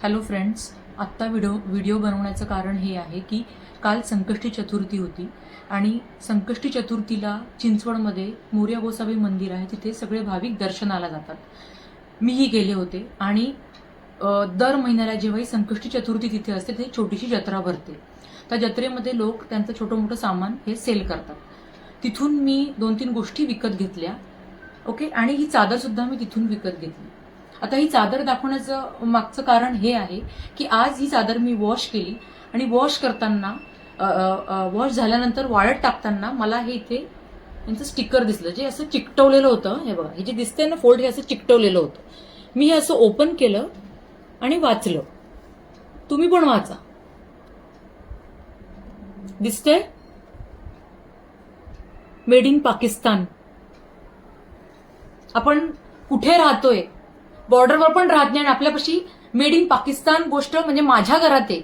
Hello friends, आत्ता video बनवण्याचं कारण हे आहे की काल संकष्टी चतुर्थी होती आणि संकष्टी चतुर्थीला चिंचवडमध्ये मोरया गोसावी मंदिर आहे, तिथे सगळे भाविक दर्शनाला जातात. मीही गेले होते आणि दर महिन्याला जेव्हाही संकष्टी चतुर्थी तिथे असते ते छोटीशी जत्रा भरते. त्या जत्रेमध्ये लोक त्यांचं छोटं मोठं सामान हे सेल करतात. तिथून मी 2-3 गोष्टी विकत घेतल्या. ओके, आणि ही चादर सुद्धा मी तिथून विकत घेतली. आता ही चादर दाखवण्याचं मागचं कारण हे आहे की आज ही चादर मी वॉश केली आणि वॉश करताना वॉश झाल्यानंतर वाळत टाकताना मला हे इथे यांचं स्टिकर दिसलं, जे असं चिकटवलेलं होतं. हे बघा, हे जे दिसतंय ना फोल्ड, हे असं चिकटवलेलं होतं. मी हे असं ओपन केलं आणि वाचलं. तुम्ही पण वाचा. दिसतंय, मेड इन पाकिस्तान. आपण कुठे राहतोय, बॉर्डरवर पण राहत नाही आणि आपल्यापाशी मेड इन पाकिस्तान गोष्ट म्हणजे माझ्या घरात आहे.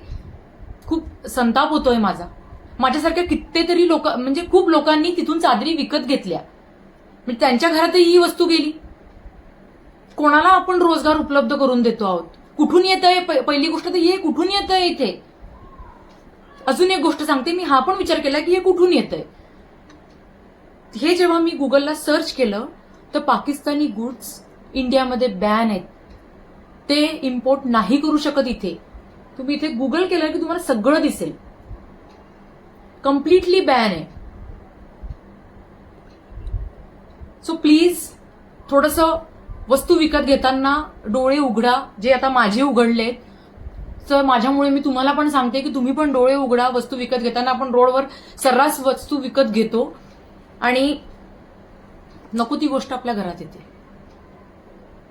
खूप संताप होतोय माझा. माझ्यासारख्या कितीतरी लोक, म्हणजे खूप लोकांनी तिथून चादरी विकत घेतल्या, म्हणजे त्यांच्या घरातही ही वस्तू गेली. कोणाला आपण रोजगार उपलब्ध करून देतो आहोत? कुठून येत आहे? पहिली गोष्ट तर हे कुठून येत आहे इथे. अजून एक गोष्ट सांगते, मी हा पण विचार केला की हे कुठून येत आहे. हे जेव्हा मी गुगलला सर्च केलं तर पाकिस्तानी गुड्स इंडियामध्ये बॅन आहेत. ते इम्पोर्ट नाही करू शकत इथे. तुम्ही इथे गुगल केलं की तुम्हाला सगळं दिसेल. कम्प्लिटली बॅन आहे. सो प्लीज थोडंसं वस्तू विकत घेताना डोळे उघडा, जे आता माझे उघडलेत. तर माझ्यामुळे मी तुम्हाला पण सांगते की तुम्ही पण डोळे उघडा. वस्तू विकत घेताना आपण रोडवर सर्रास वस्तू विकत घेतो आणि नको ती गोष्ट आपल्या घरात येते.